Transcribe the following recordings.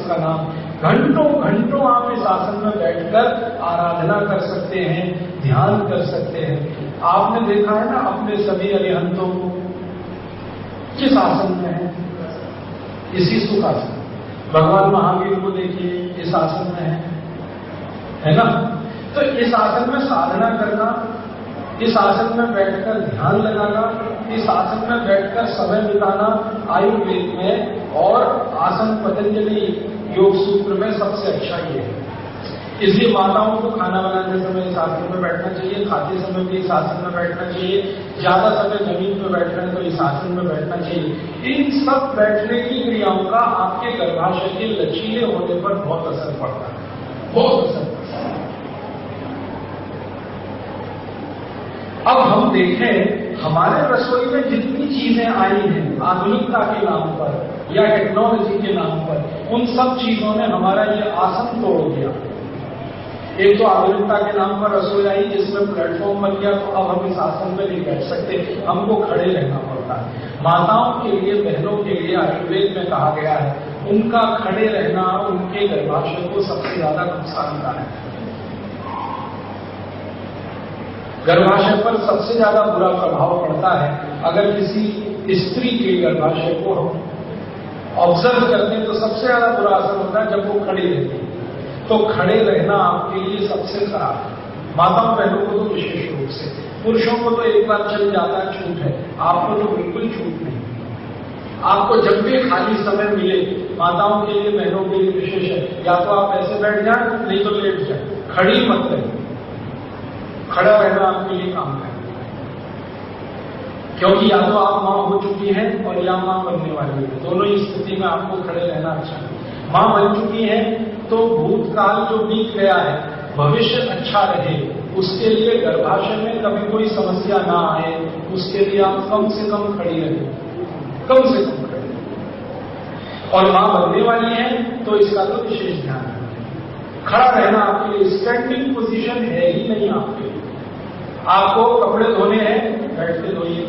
इसका नाम। घंटों घंटों आप इस आसन में बैठकर आराधना कर सकते हैं, ध्यान कर सकते हैं। आपने देखा है ना अपने सभी अरिहंतों को किस आसन में है? इसी सुखासन। भगवान महावीर को देखिए इस आसन में है ना? तो इस आसन में साधना करना, इस आसन में बैठकर ध्यान लगाना, इस आसन में बैठकर समय बिताना आयुर्वेद में और आसन पतंजलि योग सूत्र में सबसे अच्छा ये है। इसलिए माताओं को खाना बनाते समय इस आसन में बैठना चाहिए, खाते समय भी इस आसन में बैठना चाहिए, ज्यादा समय जमीन पर बैठना है तो इस आसन में बैठना चाहिए। इन सब बैठने की क्रियाओं का आपके गर्भाशय के लचीले होने पर बहुत असर पड़ता है, बहुत असर पड़ता है। अब हम देखें हमारे रसोई में जितनी चीजें आई हैं आधुनिकता के नाम पर या टेक्नोलॉजी के नाम पर, उन सब चीजों ने हमारा ये आसन तोड़ दिया। एक तो आधुनिकता के नाम पर रसोई आई जिसमें प्लेटफॉर्म बन गया, तो अब हम इस आसन में नहीं बैठ सकते, हमको खड़े रहना पड़ता है। माताओं के लिए, बहनों के लिए आयुर्वेद में कहा गया है उनका खड़े रहना उनके गर्भाशय को सबसे ज्यादा नुकसानदायक है। गर्भाशय पर सबसे ज्यादा बुरा प्रभाव पड़ता है अगर किसी स्त्री के गर्भाशय को हम ऑब्जर्व करते हैं तो सबसे ज्यादा बुरा असर होता है जब वो खड़ी रहती है। तो खड़े रहना आपके लिए सबसे खराब है। माताओं बहनों को तो विशेष रूप से, पुरुषों को तो एक बार चल जाता है, छूट है, आपको तो बिल्कुल छूट नहीं। आपको जब भी खाली समय मिले, माताओं के लिए, बहनों के लिए विशेष है, या तो आप ऐसे बैठ जाए नहीं तो लेट जाए, खड़ी मत रहे। खड़ा रहना आपके लिए काम है, क्योंकि या तो आप मां हो चुकी हैं और या मां बनने वाली है, दोनों ही स्थिति में आपको खड़े रहना अच्छा है। मां बन चुकी है तो भूतकाल जो बीत गया है, भविष्य अच्छा रहे, उसके लिए गर्भाशय में कभी कोई समस्या ना आए, उसके लिए आप कम से कम खड़ी रहें, कम से कम खड़ी रहें। और मां बनने वाली है तो इसका तो विशेष ध्यान है। खड़ा रहना आपके लिए स्टैंडिंग पोजीशन है ही नहीं आपके लिए। आपको कपड़े धोने हैं, बैठ के धोइए।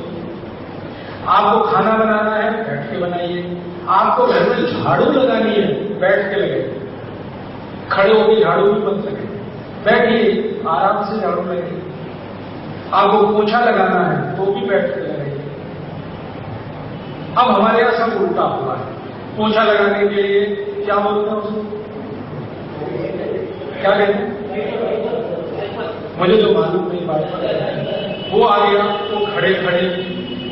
आपको खाना बनाना है, बैठ के बनाइए। आपको घर में झाड़ू लगानी है, बैठ के लगे, खड़े होकर झाड़ू भी मत लगे, बैठिए, आराम से झाड़ू लगे। आपको पोछा लगाना है तो भी बैठ के लगाइए। अब हमारे यहां सब उल्टा हुआ है। पोछा लगाने के लिए क्या बोलते हैं उसको, क्या कहते हैं, मुझे तो मालूम नहीं बात। वो आ गया तो खड़े खड़े,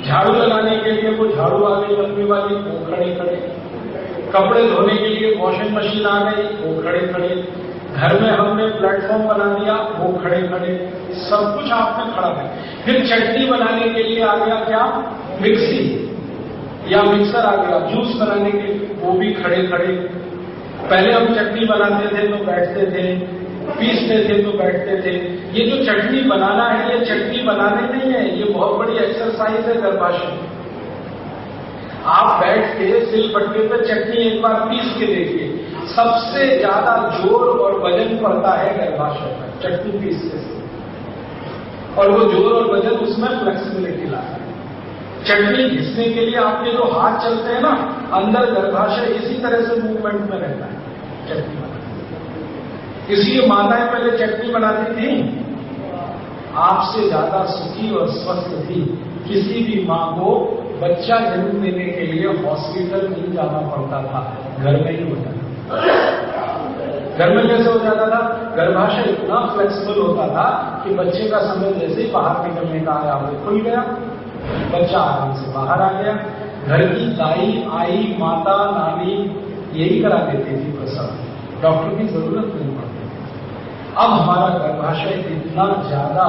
झाड़ू लगाने के लिए वो झाड़ू आ गई लंबी वाली, वो खड़े खड़े, कपड़े धोने के लिए वॉशिंग मशीन आ गई, वो खड़े खड़े, घर में हमने प्लेटफॉर्म बना दिया, वो खड़े खड़े, सब कुछ आपने खड़ा है। फिर चटनी बनाने के लिए आ गया क्या, मिक्सी या मिक्सर आ गया, जूस बनाने के लिए, वो भी खड़े खड़े। पहले हम चटनी बनाते थे तो बैठते थे, पीसते थे तो बैठते थे। ये जो चटनी बनाना है, ये चटनी बनाने नहीं है, ये बहुत बड़ी एक्सरसाइज है गर्भाशय। आप बैठ के सिलबट्टे पे चटनी एक बार पीस के देखिए, सबसे ज्यादा जोर और वजन पड़ता है गर्भाशय पर चटनी पीसने से, और वो जोर और वजन उसमें फ्लेक्सिबिलिटी लाता है। चटनी घिसने के लिए आपके जो हाथ चलते हैं ना, अंदर गर्भाशय इसी तरह से मूवमेंट में रहता है चटनी बनाने। इसलिए माताएं पहले चटनी बनाती थी, आपसे ज्यादा सुखी और स्वस्थ थी। किसी भी मां को बच्चा जन्म देने के लिए हॉस्पिटल नहीं जाना पड़ता था, घर में ही होता था। घर में कैसे हो जाता था, गर्भाशय इतना फ्लेक्सिबल होता था कि बच्चे का समय जैसे ही बाहर निकलने का आया वो खुल गया, बच्चा आराम से बाहर आ गया। घर की दाई, आई, माता, नानी यही करा देती थी प्रसव, डॉक्टर की जरूरत नहीं पड़ती। अब हमारा गर्भाशय इतना ज्यादा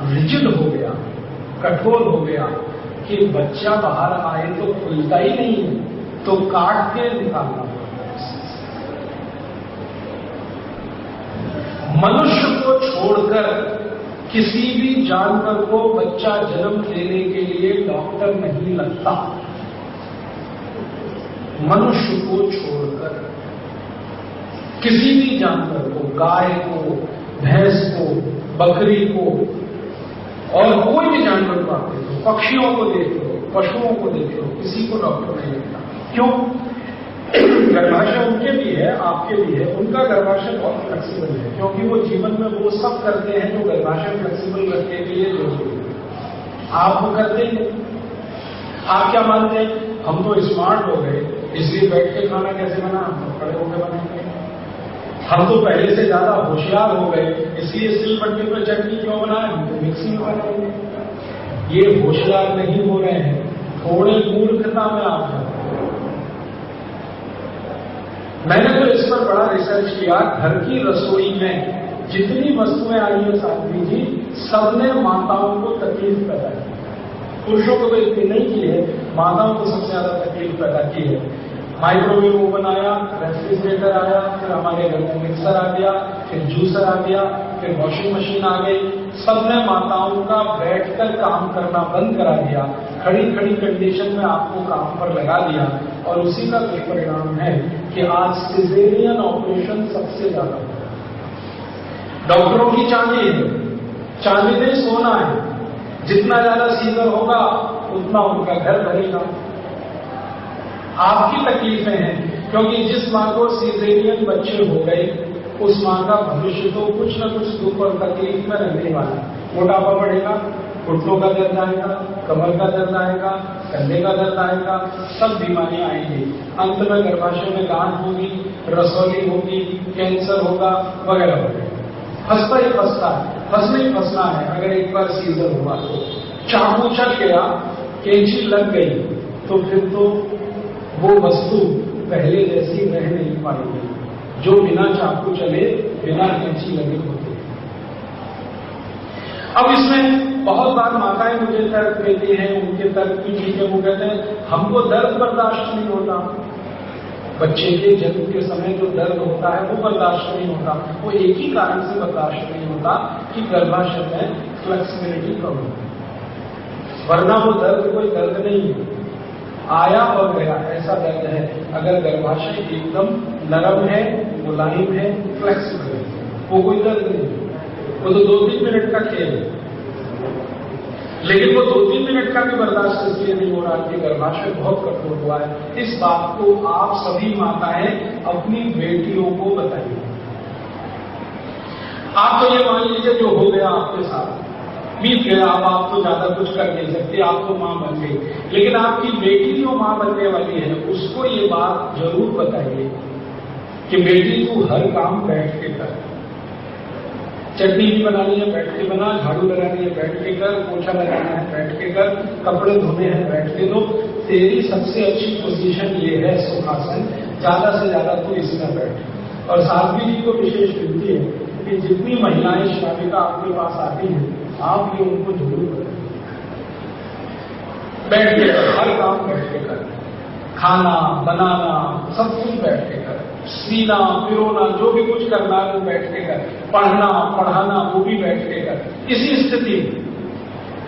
रिजिड हो गया, कठोर हो गया कि बच्चा बाहर आए तो खुलता ही नहीं है, तो काट के निकालना पड़ता है। मनुष्य को छोड़कर किसी भी जानवर को बच्चा जन्म देने के लिए डॉक्टर नहीं लगता। मनुष्य को छोड़कर किसी भी जानवर को, गाय को, भैंस को, बकरी को, और कोई भी जानवर को आप देख लो, पक्षियों को देख लो, पशुओं को देख लो, किसी को डॉक्टर नहीं लगता। क्यों? गर्भाशय उनके भी है, गर्भाशय बहुत फ्लेक्सिबल है, क्योंकि वो जीवन में वो सब करते हैं जो गर्भाशय फ्लेक्सिबल रखने के लिए जरूरी है। आप वो करते ही नहीं। आप क्या मानते हैं, हम तो स्मार्ट हो गए इसलिए बैठ के खाना कैसे बना, हम तो खड़े होकर बनाएंगे। हम तो पहले से ज्यादा होशियार हो गए इसलिए सिलबट्टे पर चटनी क्यों बनाए, हम तो मिक्सी में बनाएंगे। ये होशियार नहीं हो रहे हैं, थोड़े मूर्खता में आप हैं। मैंने तो इस पर बड़ा रिसर्च किया। घर की रसोई में जितनी वस्तुएं आई है साध्वी जी, सबने माताओं को तकलीफ पैदा की। पुरुषों को तो इतनी नहीं की है, माताओं को सबसे ज्यादा तकलीफ पैदा की है। माइक्रोवेव ओवन आया, रेफ्रिजरेटर आया, फिर हमारे घर में मिक्सर आ गया, फिर जूसर आ गया, फिर वॉशिंग मशीन आ गई। सबने माताओं का बैठकर काम करना बंद करा दिया, खड़ी खड़ी कंडीशन में आपको काम पर लगा दिया, और उसी का दुष्परिणाम है कि आज सिजेरियन ऑपरेशन सबसे ज्यादा। डॉक्टरों की चांदी है, चांदी नहीं सोना है। जितना ज्यादा सीजर होगा उतना उनका घर भरेगा। आपकी तकलीफें हैं, क्योंकि जिस मां को सीजेरियन बच्चे हो गए उस मां का भविष्य तो कुछ न कुछ दुख और तकलीफ में रहने वाला। मोटापा बढ़ेगा, घुटनों का दर्द आएगा, कमर का दर्द आएगा, कंधे का दर्द आएगा, सब बीमारियां आएंगी। अंत में गर्भाशय में गांठ होगी, रसौली होगी, कैंसर होगा, वगैरह वगैरह। फंसता ही फंसता है, फंसना ही फंसना है। अगर एक बार सीजर हुआ तो चाकू चल गया, कैंची लग गई, तो फिर तो वो वस्तु पहले जैसी रह नहीं पाएगी जो बिना चाकू चले, बिना कैंची लगे होते। अब इसमें बहुत बार माताएं मुझे तर्क देती हैं, उनके तर्क की चीजें वो कहते हैं हमको दर्द बर्दाश्त नहीं होता। बच्चे के जन्म के समय जो दर्द होता है वो बर्दाश्त नहीं होता। वो एक ही कारण से बर्दाश्त नहीं होता कि गर्भाशय में फ्लेक्सिबिलिटी कम है, वरना वो दर्द कोई दर्द नहीं है, आया और गया ऐसा दर्द है। अगर गर्भाशय एकदम नरम है, मुलायम है, फ्लेक्सिबल है, वो कोई दर्द नहीं है। वो तो 2-3 मिनट का खेल है, लेकिन वो 2-3 मिनट का भी बर्दाश्त इसलिए नहीं हो रहा कि गर्भाशय बहुत कठोर हुआ है। इस बात को आप सभी माताएं अपनी बेटियों को बताइए। आप तो ये मान लीजिए जो हो गया आपके साथ बीत गया, अब आप तो ज्यादा कुछ कर नहीं सकते, आप तो मां बन गई, लेकिन आपकी बेटी जो मां बनने वाली है उसको ये बात जरूर बताइए कि बेटी तू हर काम बैठ के कर। चटनी भी बनानी है बैठ के बना, झाड़ू लगानी है बैठ के कर, पोछा लगाना है बैठ के कर, कपड़े धोने हैं बैठ के दो। तेरी सबसे अच्छी पोजीशन ये है सुखासन, ज्यादा से ज्यादा तू इसमें बैठ। और साध्वी जी को विशेष विनती है कि जितनी महिलाएं श्राविका आपके पास आती हैं आप ये उनको जरूर बताएं, बैठ के कर, हर काम बैठ के कर, खाना बनाना सब कुछ बैठ के कर, सीना पिरोना जो भी कुछ करना है वो बैठ के कर, पढ़ना पढ़ाना वो भी बैठ के कर। इसी स्थिति में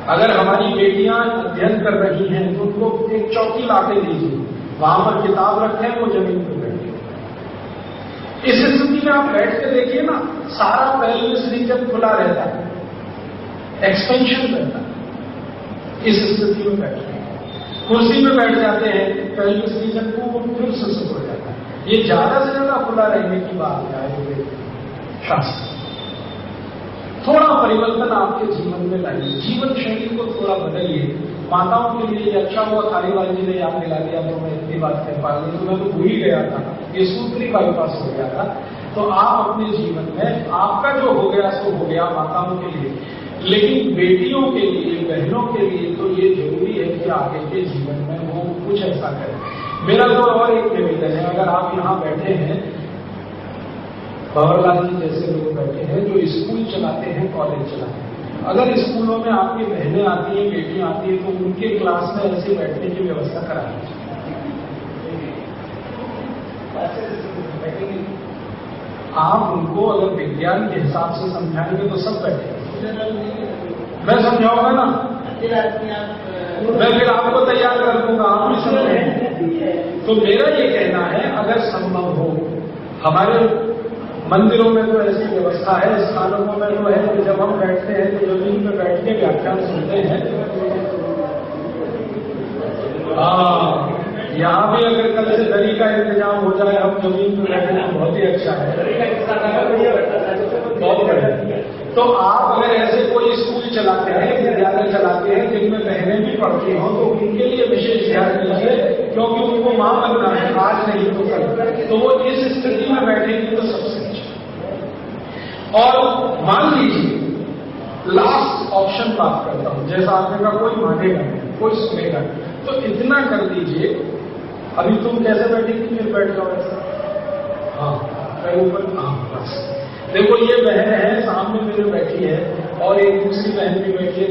अगर हमारी बेटियां अध्ययन कर रही हैं तो उनको एक चौकी लाके दीजिए, वहां पर किताब रखें, वो जमीन पर बैठे। इस स्थिति में आप बैठ के देखिए ना, सारा पेल्विस रीजन खुला रहता है, एक्सपेंशन रहता है। इस स्थिति में बैठते हैं, कुर्सी में बैठ जाते हैं, पेल्विस रीजन को फिर से हो जाता है। ये ज्यादा से ज्यादा खुला रहने की बात है आयुर्वेद शास्त्र। थोड़ा परिवर्तन आपके जीवन में लाइए, जीवन शैली को थोड़ा बदलिए। माताओं के लिए अच्छा हुआ खालीवाल जी ने याद दिला दिया तो मैं इतनी बात कह पा रही हूँ, तो मैं तो भूल ही गया था, ये सूत्र ही बाईपास हो गया था। तो आप अपने जीवन में आपका जो हो गया सो हो गया माताओं के लिए, लेकिन बेटियों के लिए, बहनों के लिए तो ये जरूरी है कि आगे के जीवन में वो कुछ ऐसा करें। मेरा तो और एक निवेदन है, अगर आप यहाँ बैठे हैं, भंवरलाल जी जैसे लोग बैठे हैं जो स्कूल चलाते हैं, कॉलेज चलाते हैं, अगर स्कूलों में आपकी बहनें आती हैं, बेटियां आती हैं, तो उनके क्लास में ऐसे बैठने की व्यवस्था करानी चाहिए। आप उनको अगर विज्ञान के हिसाब से समझाएंगे तो सब बैठेंगे। मैं समझाऊंगा ना, मैं फिर आपको तैयार कर दूंगा, आप भी समझेंगे। तो मेरा ये कहना है, अगर संभव हो, हमारे मंदिरों में तो ऐसी व्यवस्था है, स्थानों में तो है कि जब हम बैठते हैं तो जमीन में बैठ के व्याख्यान सुनते हैं। यहाँ भी अगर कल से दरी का इंतजाम हो जाए, हम जमीन पर बैठे तो बहुत ही अच्छा है, बहुत बढ़िया। तो आप अगर ऐसे कोई स्कूल चलाते हैं, विद्यालय चलाते हैं जिनमें बहनें भी पढ़ती हों, तो उनके लिए विशेष ध्यान दीजिए, क्योंकि उनको मां बनना है, आज नहीं तो कल। तो वो इस स्थिति में बैठेंगे तो सबसे अच्छा। और मान लीजिए लास्ट ऑप्शन बात करता हूं, जैसा आपने कहा कोई मानेगा नहीं, कोई सुनेगा नहीं, तो इतना कर दीजिए, अभी तुम कैसे बैठेगी, फिर बैठ जाओ ऐसा, हाँ पैर ऊपर, हाँ बस। देखो ये बहन है सामने मेरे बैठी है और एक दूसरी बहन भी बैठी है,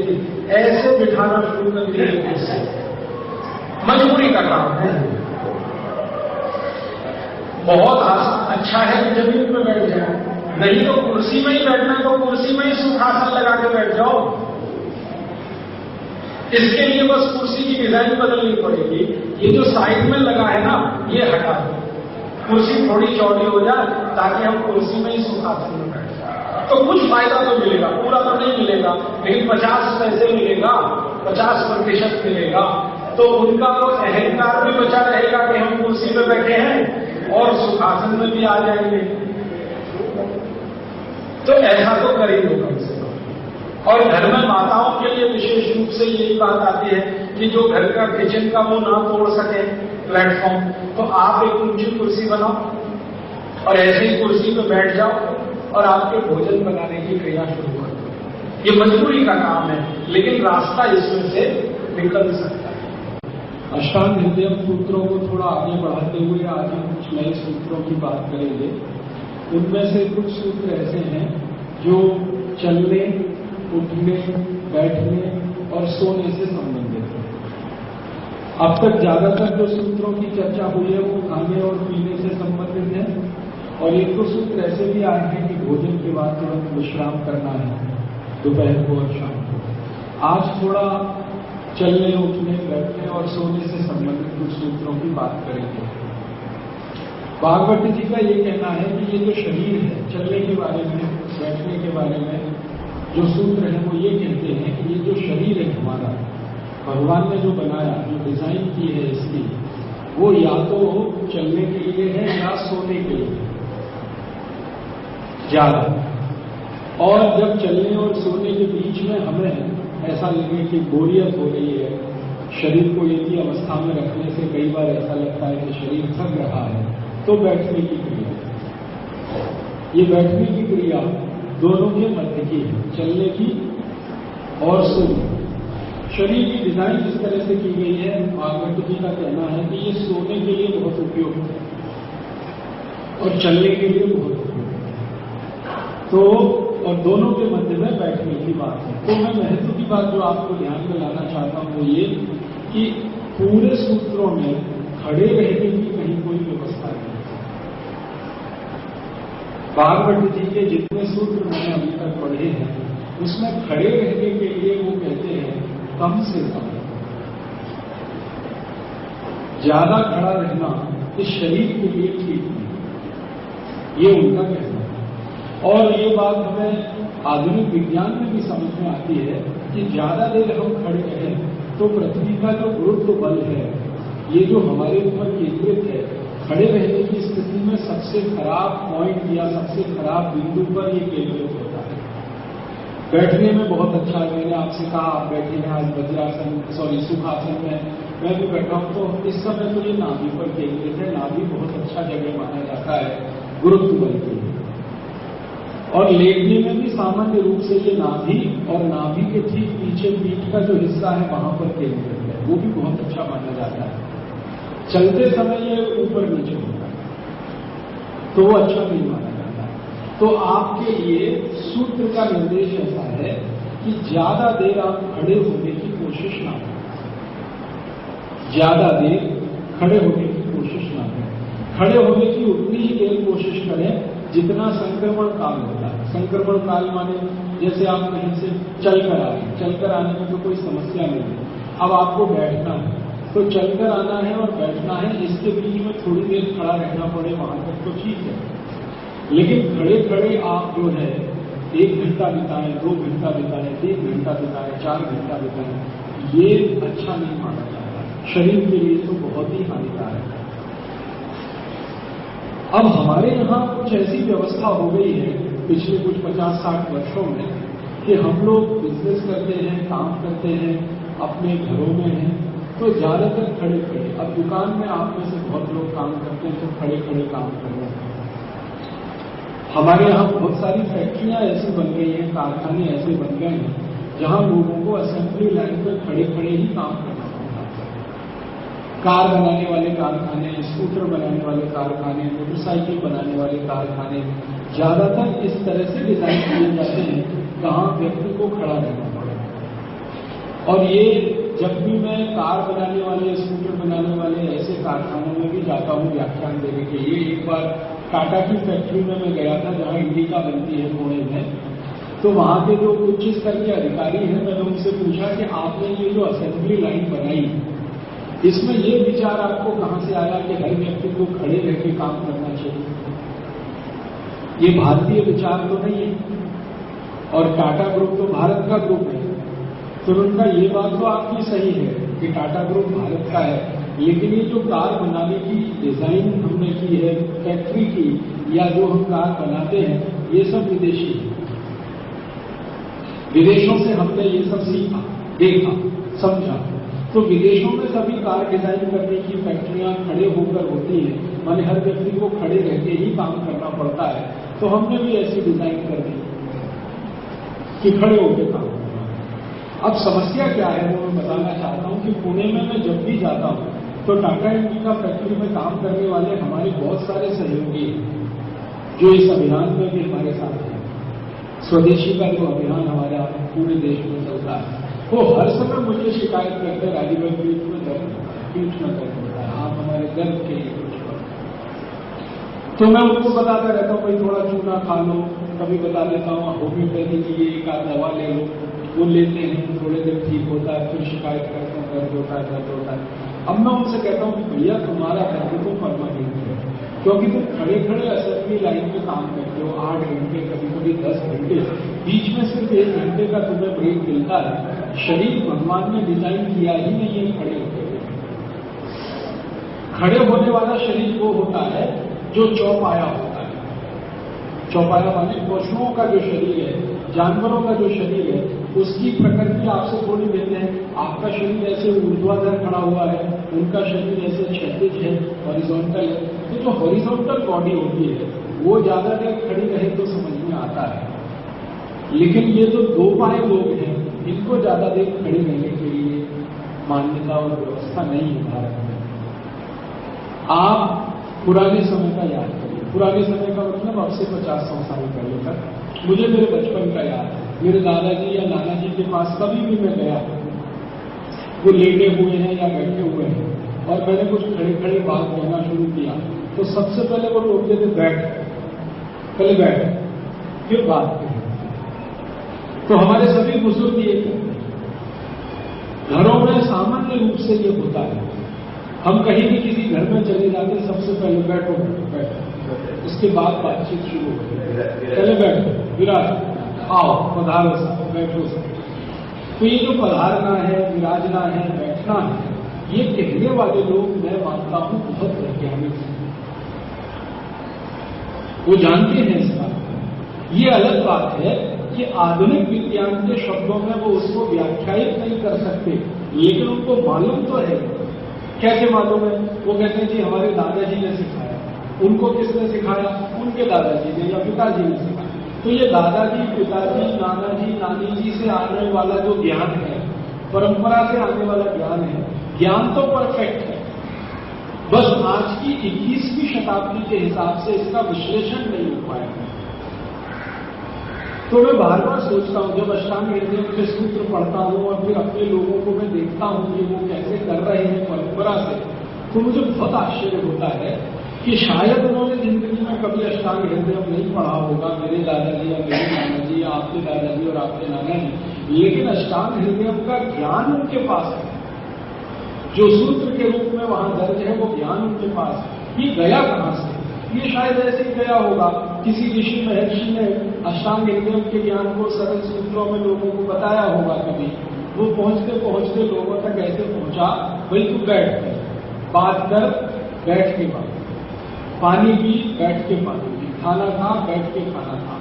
ऐसे बिठाना शुरू कर दिए, मजबूरी का काम है। बहुत अच्छा है कि जमीन पर बैठ जाए, नहीं तो कुर्सी में ही बैठना है तो कुर्सी में ही सुखासन लगा के बैठ जाओ। इसके लिए बस कुर्सी की डिजाइन बदलनी पड़ेगी, ये जो साइड में लगा है ना, ये हटा दो, कुर्सी थोड़ी चौड़ी हो जाए ताकि हम कुर्सी में ही सुखासन में बैठ जाए। तो कुछ फायदा तो मिलेगा, पूरा तो नहीं मिलेगा, लेकिन 50 पैसे मिलेगा, 50% मिलेगा। तो उनका तो अहंकार भी बचा रहेगा कि हम कुर्सी में बैठे हैं और सुखासन में भी आ जाएंगे। तो ऐसा तो कर ही दो कम से कम। और घर में माताओं के लिए विशेष रूप से यही बात आती है कि जो घर का किचन का वो ना तोड़ सके प्लेटफॉर्म, तो आप एक ऊंची कुर्सी बनाओ और ऐसी ही कुर्सी पे बैठ जाओ और आपके भोजन बनाने की क्रिया शुरू कर दो। ये मजबूरी का काम है, लेकिन रास्ता इसमें से निकल सकता है। अष्टांग हृदय सूत्रों को थोड़ा आगे बढ़ाते हुए आज हम कुछ नए सूत्रों की बात करेंगे। उनमें से कुछ सूत्र ऐसे हैं जो चलने, उठने, बैठने और सोने से संबंधित है। अब तक ज्यादातर जो सूत्रों की चर्चा हुई है वो खाने और पीने से संबंधित है, और एक दो सूत्र ऐसे भी आए हैं कि भोजन के बाद तुरंत विश्राम करना है, दोपहर को और शाम को। आज थोड़ा चलने, उठने, बैठने और सोने से संबंधित कुछ सूत्रों की बात करेंगे। भागवत जी का ये कहना है कि ये जो शरीर है, चलने के बारे में, बैठने के बारे में जो सूत्र है वो ये कहते हैं कि ये जो शरीर है हमारा, भगवान ने जो बनाया, जो डिजाइन की है इसकी, वो या तो चलने के लिए है या सोने के लिए ज्यादा। और जब चलने और सोने के बीच में हमें ऐसा लगे कि बोरियत हो रही है, शरीर को एक ही अवस्था में रखने से कई बार ऐसा लगता है कि शरीर थक रहा है, तो बैठने की क्रिया, ये बैठने की क्रिया दोनों के मध्य की है, चलने की और सोने। शरीर की डिजाइन जिस तरह से की गई है, भागवत जी का कहना है कि ये सोने के लिए बहुत उपयुक्त है और चलने के लिए बहुत उपयुक्त है। तो और दोनों के मध्य में बैठने की बात है। तो मैं महत्व की बात जो आपको ध्यान में लाना चाहता हूं वो ये कि पूरे सूत्रों में खड़े रहने की कहीं कोई व्यवस्था नहीं। भागवत जी के जितने सूत्र मैंने अभी तक पढ़े हैं उसमें खड़े रहने के लिए वो कहते हैं कम से कम। ज्यादा खड़ा रहना इस शरीर के लिए ठीक नहीं, ये उनका कहना है। और ये बात हमें आधुनिक विज्ञान में भी समझ में आती है कि ज्यादा देर हम खड़े रहें तो पृथ्वी का जो गुरुत्व बल है, ये जो हमारे ऊपर केंद्रित है, खड़े रहने की स्थिति में सबसे खराब पॉइंट या सबसे खराब बिंदु पर ये केंद्रित होता है। बैठने में बहुत अच्छा है, मैंने आपसे कहा आप बैठे हैं आज वज्रासन, सुखासन में मैं भी बैठा हूं, तो इस समय तो ये नाभि पर केंद्रित है। नाभि बहुत अच्छा जगह माना जाता है गुरुत्व बल के लिए। और लेटने में भी सामान्य रूप से ये नाभि और नाभि के ठीक पीछे पीठ का जो हिस्सा है वहां पर केंद्रित है, वो भी बहुत अच्छा माना जाता है। चलते समय ये ऊपर नीचे होता है तो वो अच्छा नहीं माना जाता है। तो आपके लिए सूत्र का निर्देश ऐसा है कि ज्यादा देर आप खड़े होने की कोशिश ना करें, ज्यादा देर खड़े होने की कोशिश ना करें। खड़े होने की उतनी ही देर कोशिश करें जितना संक्रमण काल होता है। संक्रमण काल माने जैसे आप कहीं से चलकर आ रहे, चलकर आने में तो कोई समस्या नहीं है, अब आपको बैठना है तो चलकर आना है और बैठना है, इसके बीच में थोड़ी देर खड़ा रहना पड़े वहां तक तो ठीक है। लेकिन खड़े खड़े आप जो है 1 घंटा बिताएं, 2 घंटा बिताएं, 3 घंटा बिताएं, 4 घंटा बिताएं, ये अच्छा नहीं माना जाता। शरीर के लिए तो बहुत ही हानिकारक है। अब हमारे यहाँ कुछ ऐसी व्यवस्था हो गई है पिछले कुछ 50-60 वर्षों में कि हम लोग बिजनेस करते हैं, काम करते हैं, अपने घरों में हैं, तो ज्यादातर खड़े खड़े। अब दुकान में आप में से बहुत लोग काम करते हैं तो खड़े खड़े काम कर रहे हैं। हमारे यहाँ बहुत सारी फैक्ट्रियां ऐसी बन गई हैं, कारखाने ऐसे बन गए हैं जहां लोगों को असेंबली लाइन पर खड़े खड़े ही काम करना पड़ता है। कार बनाने वाले कारखाने, स्कूटर बनाने वाले कारखाने, मोटरसाइकिल बनाने वाले कारखाने ज्यादातर इस तरह से डिजाइन किए जाते हैं जहां व्यक्ति को खड़ा रहना पड़े। और ये जब भी मैं कार बनाने वाले, स्कूटर बनाने वाले ऐसे कारखानों में भी जाता हूं व्याख्यान देने के लिए। एक बार टाटा की फैक्ट्री में मैं गया था जहां इंडिका बनती है पुणे में, तो वहां के जो उच्च स्तर के अधिकारी हैं, मैंने उनसे पूछा कि आपने ये जो असेंबली लाइन बनाई, इसमें ये विचार आपको कहां से आया कि हर व्यक्ति को खड़े रह के काम करना चाहिए? ये भारतीय विचार तो नहीं है, और टाटा ग्रुप तो भारत का ग्रुप है। तो उनका ये बात तो आपकी सही है कि टाटा ग्रुप भारत का है, लेकिन ये जो कार बनाने की डिजाइन हमने की है फैक्ट्री की, या जो हम कार बनाते हैं, ये सब विदेशी है। विदेशों से हमने ये सब सीखा, देखा, समझा। तो विदेशों में सभी कार डिजाइन करने की फैक्ट्रियां खड़े होकर होती हैं, माने हर व्यक्ति को खड़े रह के ही काम करना पड़ता है। तो हमने भी ऐसी डिजाइन कर दी कि खड़े होकर काम करना। अब समस्या क्या है वो मैं बताना चाहता हूं कि पुणे में मैं जब भी जाता हूं तो टाटा इंडिका फैक्ट्री में काम करने वाले हमारे बहुत सारे सहयोगी हैं जो इस अभियान में भी हमारे साथ हैं। स्वदेशी का जो अभियान हमारा पूरे देश में चलता है, वो हर समय मुझे शिकायत करते हैं, राजीव भाई पीठ में दर्द होता है, आप हमारे दर्द के लिए कुछ करो। तो मैं उनको बताता रहता हूँ, भाई थोड़ा चूना खा लो, कभी बता देता हूँ होम्योपैथी की एक आध दवा ले लो, वो लेते हैं, थोड़े देर ठीक होता है, फिर शिकायत करते हैं दर्द होता है। अब मैं उनसे कहता हूँ कि भैया तुम्हारा दर्द तो परमानेंट है, क्योंकि तुम खड़े खड़े असेंबली लाइन में काम करते हो 8 घंटे, कभी कभी 10 घंटे, बीच में सिर्फ 1 घंटे का तुम्हें ब्रेक मिलता है। शरीर भगवान ने डिजाइन किया ही नहीं है खड़े होते हुए। खड़े होने वाला शरीर वो होता है जो चौपाया होता है। चौपाया माने पशुओं का जो शरीर है, जानवरों का जो शरीर है, उसकी प्रकृति आपसे थोड़ी भिन्न है। आपका शरीर ऐसे ऊर्ध्वाधर खड़ा हुआ है, उनका शरीर ऐसे क्षैतिज है, हॉरिजॉन्टल है। तो जो हॉरिजॉन्टल बॉडी होती है वो ज्यादा देर खड़ी रहे तो समझ में आता है, लेकिन ये जो 2 पाए लोग हैं इनको ज्यादा देर खड़े रहने के लिए मान्यता और व्यवस्था नहीं है भारत में। आप पुराने समय का याद करिए, पुराने समय का मतलब अब से 50-100 साल पहले तक। मुझे मेरे बचपन का याद है, मेरे दादाजी या नाना जी के पास कभी भी मैं गया, वो लेटे हुए हैं या बैठे हुए हैं, और मैंने कुछ खड़े खड़े बात कहना शुरू किया, तो सबसे पहले वो रोकते थे, बैठ, पहले बैठ, फिर बात करें। तो हमारे सभी बुजुर्ग ये करते हैं, घरों में सामान्य रूप से ये होता है। हम कहीं भी किसी घर में चले जाते हैं, सबसे पहले बैठो, उसके बाद बातचीत शुरू होती है। पहले बैठो, विराज, आओ, पधारो साहब, बैठो साहब। तो ये जो पधारना है, विराजना है, बैठना है, ये कहने वाले लोग मैं मानता हूं बहुत वैज्ञानिक हैं, वो जानते हैं इस बात को। ये अलग बात है कि आधुनिक विज्ञान के शब्दों में वो उसको व्याख्यायित नहीं कर सकते, लेकिन उनको मालूम तो है। कैसे मालूम है? वो कहते हैं जी हमारे दादाजी ने सिखाया। उनको किसने सिखाया? उनके दादाजी ने या पिताजी ने सिखाया। तो ये दादाजी, पिताजी, नानाजी, नानी जी से आने वाला जो ज्ञान है, परंपरा से आने वाला ज्ञान है, ज्ञान तो परफेक्ट है, बस आज की 21वीं शताब्दी के हिसाब से इसका विश्लेषण नहीं हो पाया। तो मैं बार बार सोचता हूं, जब अष्टांग हृदय के सूत्र पढ़ता हूं और फिर अपने लोगों को मैं देखता हूं कि वो कैसे कर रहे हैं परंपरा से, तो मुझे बहुत आश्चर्य होता है कि शायद उन्होंने जिंदगी में कभी अष्टांग हृदय नहीं पढ़ा होगा, मेरे दादाजी या मेरे नाना जी या आपके दादाजी और आपके नाना जी, लेकिन अष्टांग हृदय का ज्ञान उनके पास है, जो सूत्र के रूप में वहां दर्ज है वो ज्ञान उनके पास है। ये गया कहां से? ये शायद ऐसे ही गया होगा, किसी ऋषि महर्षि ने अष्टांग हृदय के ज्ञान को सरल सूत्रों में लोगों को बताया होगा कभी, वो पहुंचते पहुंचते लोगों तक ऐसे पहुंचा, भाई तू बैठ कर बात कर, बैठ के बात, पानी पी बैठ के पानी पी, खाना खा बैठ के खाना खा।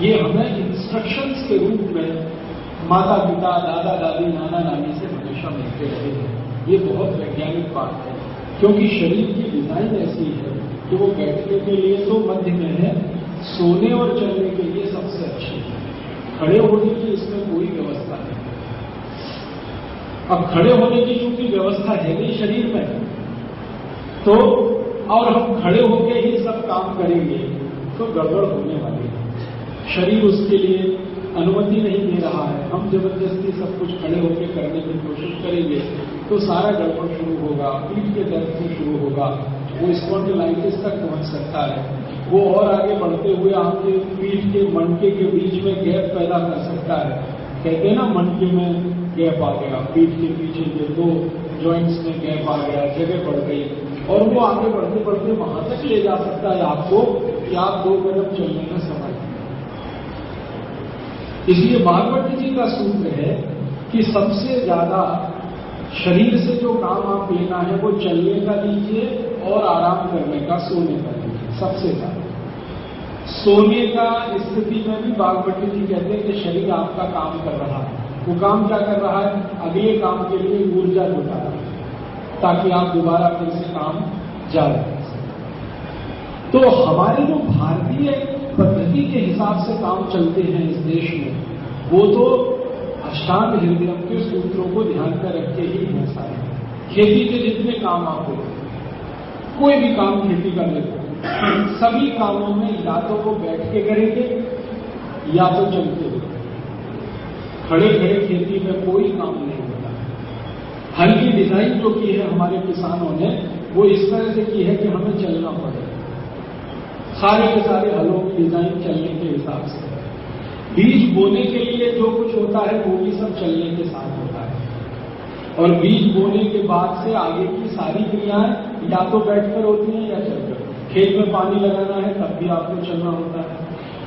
ये हमें इंस्ट्रक्शंस के रूप में माता पिता, दादा दादी, नाना नानी से हमेशा मिलते रहे हैं। ये बहुत वैज्ञानिक बात है, क्योंकि शरीर की डिजाइन ऐसी है कि वो बैठने के लिए तो मध्य में है, सोने और चलने के लिए सबसे अच्छी है। खड़े होने की इसमें कोई व्यवस्था नहीं। अब खड़े होने की क्योंकि व्यवस्था है नहीं शरीर में, तो और हम खड़े होकर ही सब काम करेंगे तो गड़बड़ होने वाली है। शरीर उसके लिए अनुमति नहीं दे रहा है। हम जबरदस्ती सब कुछ खड़े होकर करने की कोशिश करेंगे तो सारा गड़बड़ शुरू होगा, पीठ के दर्द से शुरू होगा, वो स्पॉन्डिलाइटिस तक पहुंच सकता है। वो और आगे बढ़ते हुए आपके पीठ के मनके के बीच में गैप पैदा कर सकता है। कहते हैं ना, मनके में गैप आ गया, पीठ के पीछे के 2 जॉइंट्स में गैप आ गया, जगह बढ़ गई, और वो आगे बढ़ते बढ़ते वहां तक ले जा सकता है आपको कि आप 2 कदम चलने में समय। इसलिए भागवत जी का सूत्र है कि सबसे ज्यादा शरीर से जो काम आप लेना है वो चलने का लीजिए और आराम करने का, सोने का लीजिए। सबसे ज्यादा सोने का स्थिति में भी भागवत जी कहते हैं कि शरीर आपका काम कर रहा है। वो काम क्या कर रहा है? अगले काम के लिए ऊर्जा जुटा रहा है ताकि आप दोबारा फिर से काम जारी कर सकें। तो हमारे जो भारतीय पद्धति के हिसाब से काम चलते हैं इस देश में, वो तो अष्टांग हृदयम के सूत्रों को ध्यान में रख के ही है सारे। खेती के जितने काम आप हो, कोई भी काम खेती का ले, सभी कामों में या तो वो बैठ के करेंगे या तो चलते हुए। खड़े खड़े खेती में कोई काम नहीं होता। हल की डिजाइन जो की है हमारे किसानों ने, वो इस तरह से की है कि हमें चलना पड़े। सारे के सारे हलों की डिजाइन चलने के हिसाब से। बीज बोने के लिए जो कुछ होता है वो भी सब चलने के साथ होता है, और बीज बोने के बाद से आगे की सारी क्रियाएं या तो बैठकर होती हैं या चलकर। खेत में पानी लगाना है तब भी आपको चलना होता है,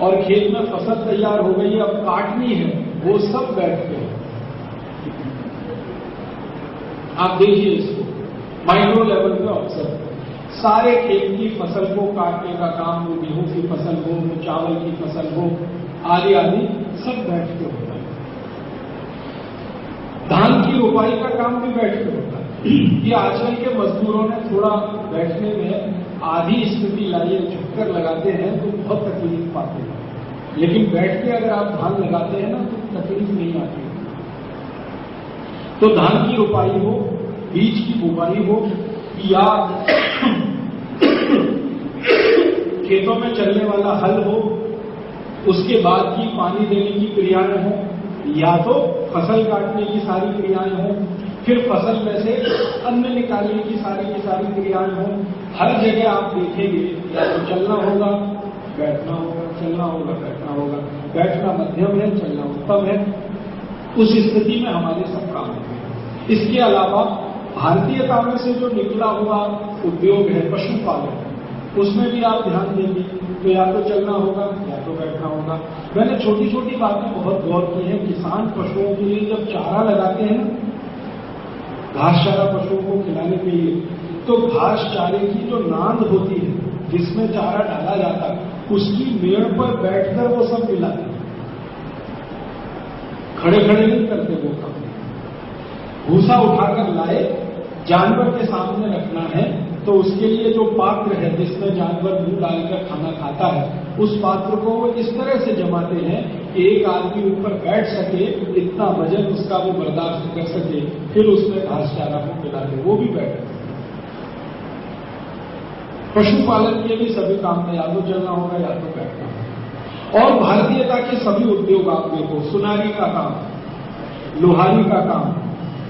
और खेत में फसल तैयार हो गई है अब काटनी है, वो सब बैठते हैं। आप देखिए इसको माइक्रो लेवल पे ऑब्जर्व। सारे खेत की फसल को काटने का काम, वो गेहूं की फसल हो, वो चावल की फसल हो, आदि आदि सब बैठ के होता है। धान की रोपाई का काम भी बैठ के होता है। ये आजकल के मजदूरों ने थोड़ा बैठने में आधी स्थिति लाई है, झुककर लगाते हैं तो बहुत तकलीफ पाते हैं, लेकिन बैठ के अगर आप धान लगाते हैं ना तो तकलीफ नहीं आती। तो धान की रोपाई हो, बीज की बुवाई हो, या खेतों में चलने वाला हल हो, उसके बाद की पानी देने की क्रियाएं हो, या तो फसल काटने की सारी क्रियाएं हो, फिर फसल में से अन्न निकालने की सारी क्रियाएं हो। हर जगह आप देखेंगे या तो चलना होगा, बैठना होगा, चलना होगा, बैठना होगा। बैठना मध्यम है, चलना उत्तम है। उस स्थिति में हमारे सब काम होंगे। इसके अलावा भारतीयता में से जो निकला हुआ उद्योग है पशुपालन, उसमें भी आप ध्यान देंगे तो या तो चलना होगा या तो बैठना होगा। मैंने छोटी छोटी बातें बहुत गौर की है। किसान पशुओं के लिए जब चारा लगाते हैं ना, घास चारा पशुओं को खिलाने के लिए, तो घास चारे की जो नांद होती है जिसमें चारा डाला जाता है, उसकी मेड़ पर बैठकर वो सब मिलाते हैं। खड़े खड़े नहीं करते वो काम। भूसा उठाकर लाए, जानवर के सामने रखना है, तो उसके लिए जो पात्र है जिसमें जानवर मुंह डालकर खाना खाता है, उस पात्र को वो इस तरह से जमाते हैं कि एक आदमी ऊपर बैठ सके, इतना वजन उसका वो बर्दाश्त कर सके, फिर उसमें घास चारा को मिलाते, वो भी बैठे। पशुपालन के भी सभी काम में या तो चलना होगा या तो बैठना होगा। और भारतीयता के सभी उद्योग आप देखो, सुनारी का काम, लोहारी का काम,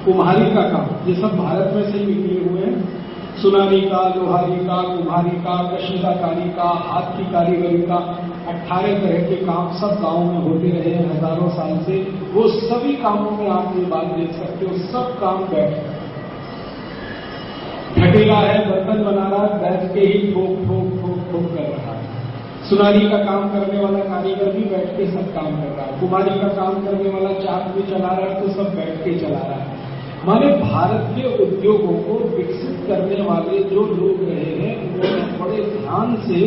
कुम्हारी का काम, ये सब भारत में से ही निकले हुए हैं। सुनारी का, लोहारी का, कुम्हारी का, कशीदाकारी का, हाथ की कारीगरी का, 18 तरह के काम सब गांवों में होते रहे हैं हजारों साल से। वो सभी कामों में आप ये बात देख सकते हो, सब काम बैठ ढकेला है, बर्तन बना रहा है, बैठ के ही ठोक ठोक ठोक ठोक कर रहा है। सुनारी का काम करने वाला कारीगर भी बैठ के सब काम कर रहा है, कुम्हारी का काम करने वाला चाक भी चला रहा है, तो सब बैठ के चला रहा है। माने भारत के उद्योगों को विकसित करने वाले जो लोग रहे हैं, उन्होंने बड़े ध्यान से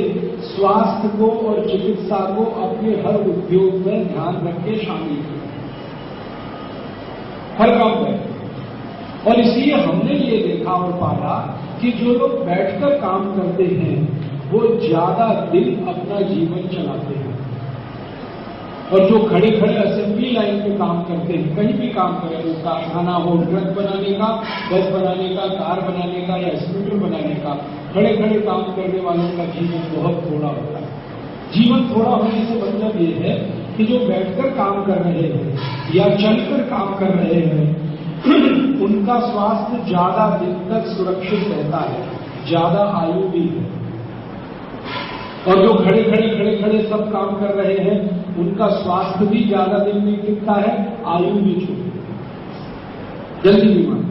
स्वास्थ्य को और चिकित्सा को अपने हर उद्योग में ध्यान रख के शामिल किया, हर काम में। और इसलिए हमने ये देखा और पाया कि जो लोग बैठकर काम करते हैं वो ज्यादा दिन अपना जीवन चलाते हैं, और जो खड़े खड़े असेंबली लाइन पे काम करते हैं, कहीं भी काम करें, वो कारखाना हो ट्रक बनाने का, बस बनाने का, कार बनाने का या स्कूटर बनाने का, खड़े खड़े काम करने वालों का जीवन बहुत थोड़ा होता है। जीवन थोड़ा होने से मतलब ये है कि जो बैठकर काम कर रहे हैं या चलकर काम कर रहे हैं उनका स्वास्थ्य ज्यादा दिन तक सुरक्षित रहता है, ज्यादा आयु भी है। और जो खड़े खड़े सब काम कर रहे हैं उनका स्वास्थ्य भी ज्यादा दिन नहीं टिकता है, आयु भी छोटी, जल्दी बीमार।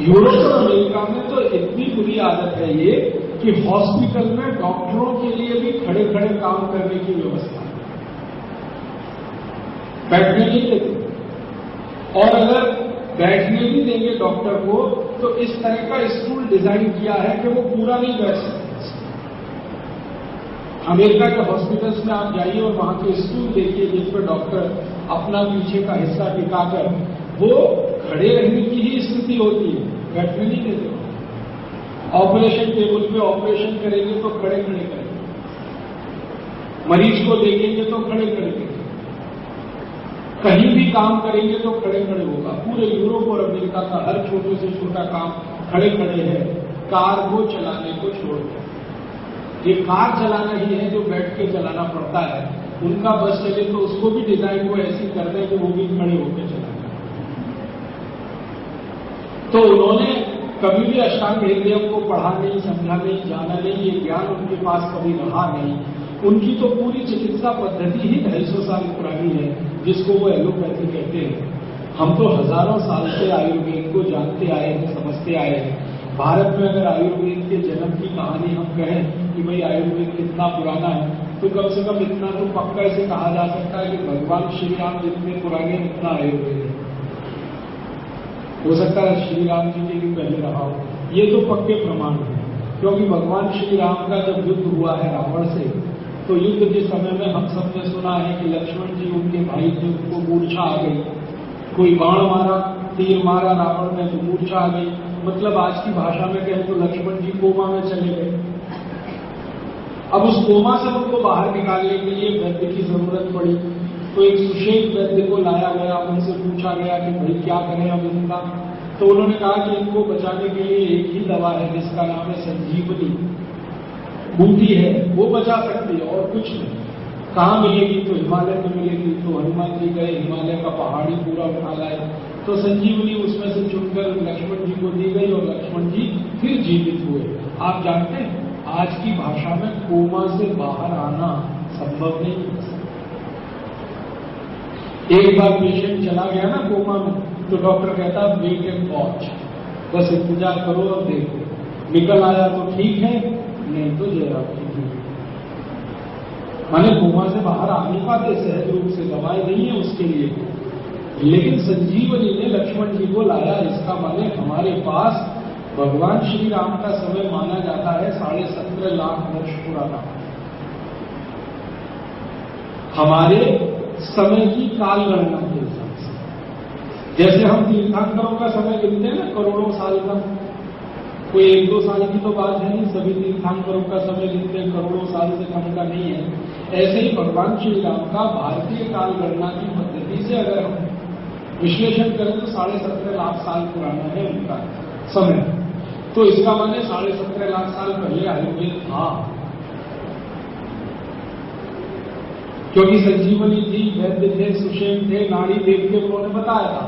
यूरोप और अमेरिका में तो इतनी बुरी आदत है ये कि हॉस्पिटल में डॉक्टरों के लिए भी खड़े खड़े काम करने की व्यवस्था है, बैठने नहीं देते। और अगर बैठने भी देंगे डॉक्टर को तो इस तरह का स्टूल डिजाइन किया है कि वो पूरा नहीं बैठ सकते। अमेरिका के हॉस्पिटल्स में आप जाइए और वहां के स्टूल देखिए जिस पर डॉक्टर अपना पीछे का हिस्सा टिकाकर, वो खड़े रहने की ही स्थिति होती है, बैठने नहीं देते। ऑपरेशन टेबल पे ऑपरेशन करेंगे तो खड़े खड़े करेंगे, मरीज को देखेंगे तो खड़े खड़े करेंगे, कहीं भी काम करेंगे तो खड़े खड़े होगा। पूरे यूरोप और अमेरिका का हर छोटे से छोटा काम खड़े खड़े है, कार को चलाने को छोड़कर। ये कार चलाना ही है जो बैठ के चलाना पड़ता है, उनका बस चले तो उसको भी डिजाइन को ऐसी कर दें कि वो भी खड़े होकर चलाना। तो उन्होंने कभी भी अष्टांग हृदयम को पढ़ा नहीं, समझा नहीं, जाना नहीं, ये ज्ञान उनके पास कभी रहा नहीं। उनकी तो पूरी चिकित्सा पद्धति ही 250 साल पुरानी है, जिसको वो एलोपैथी कहते हैं। हम तो हजारों साल से आयुर्वेद को जानते आए हैं, समझते आए हैं। भारत में अगर आयुर्वेद के जन्म की कहानी हम कहें कि भाई आयुर्वेद कितना पुराना है, तो कम से कम इतना तो पक्का ऐसे कहा जा सकता है कि भगवान श्री राम जितने पुराने उतना आयुर्वेद है। हो सकता है श्री राम जी के भी पहले रहा हो, ये तो पक्के प्रमाण है। क्योंकि भगवान श्री राम का जब युद्ध हुआ है रावण से, तो युद्ध के समय में हम सब ने सुना है कि लक्ष्मण जी उनके भाई थे, उनको मूर्छा आ गई, कोई बाण मारा, तीर मारा रावण ने तो मूर्छा आ गई। मतलब आज की भाषा में कहें तो लक्ष्मण जी कोमा में चले गए। अब उस कोमा से उनको बाहर निकालने के लिए वैद्य की जरूरत पड़ी, तो एक सुशेष वैद्य को लाया गया, उनसे पूछा गया कि भाई क्या करें अब इनका। तो उन्होंने कहा कि इनको बचाने के लिए एक ही दवा है जिसका नाम है संजीवनी, बूटी है, वो बचा सकती है और कुछ नहीं। कहाँ मिलेगी? तो हिमालय में मिलेगी। तो हनुमान जी गए, हिमालय का पहाड़ी पूरा उठा लाए, तो संजीवनी उसमें से चुनकर लक्ष्मण जी को दी गई और लक्ष्मण जी फिर जीवित हुए। आप जानते हैं आज की भाषा में कोमा से बाहर आना संभव नहीं है। एक बार पेशेंट चला गया ना कोमा में, तो डॉक्टर कहता वेट एंड वॉच, बस इंतजार करो और देखो, निकल आया तो ठीक है, नहीं तो जरा ठीक है। माने कोमा से बाहर आ नहीं पाते सहज रूप से, दवाई नहीं है उसके लिए, लेकिन संजीवनी ने लक्ष्मण जी को लाया। इसका माने हमारे पास भगवान श्री राम का समय माना जाता है 17.5 लाख वर्ष पुराना। हमारे समय की काल गणना के हिसाब से, जैसे हम तीर्थंकरों का समय गिनते हैं ना करोड़ों साल का, कोई 1-2 साल की तो बात है नहीं, सभी तीर्थंकरों का समय गिनते हैं, करोड़ों साल से कम का नहीं है। ऐसे ही भगवान श्री राम का भारतीय काल गणना की पद्धति से अगर हम विश्लेषण करें तो 17.5 लाख साल पुराना है उनका समय। तो इसका माने 17.5 लाख साल पहले आयुर्वेद था, क्योंकि संजीवनी थी, वैद्य थे, सुषेण थे, नाड़ी देव थे, उन्होंने बताया था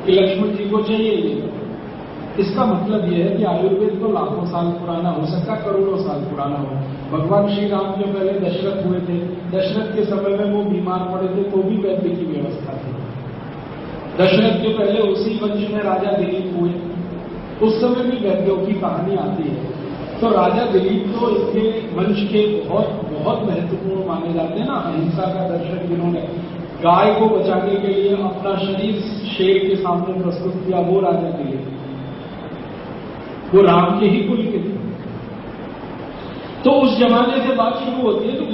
कि लक्ष्मण जी को चाहिए ये। इसका मतलब यह है कि आयुर्वेद तो लाखों साल पुराना हो सकता, करोड़ों साल पुराना हो। भगवान श्री राम के पहले दशरथ हुए थे, दशरथ के समय में वो बीमार पड़े थे तो भी वैद्य की व्यवस्था थी। दशरथ के पहले उसी वंश में राजा दिलीप हुए, उस समय भी वैद्यों की कहानी आती है। तो राजा दिलीप तो इनके वंश के बहुत बहुत महत्वपूर्ण माने जाते हैं ना। अहिंसा का दर्शन जिन्होंने गाय को बचाने के लिए अपना शरीर शेर के सामने प्रस्तुत किया, वो राजा के लिए, वो राम के ही कुल के थे। तो उस जमाने से बात शुरू होती है तो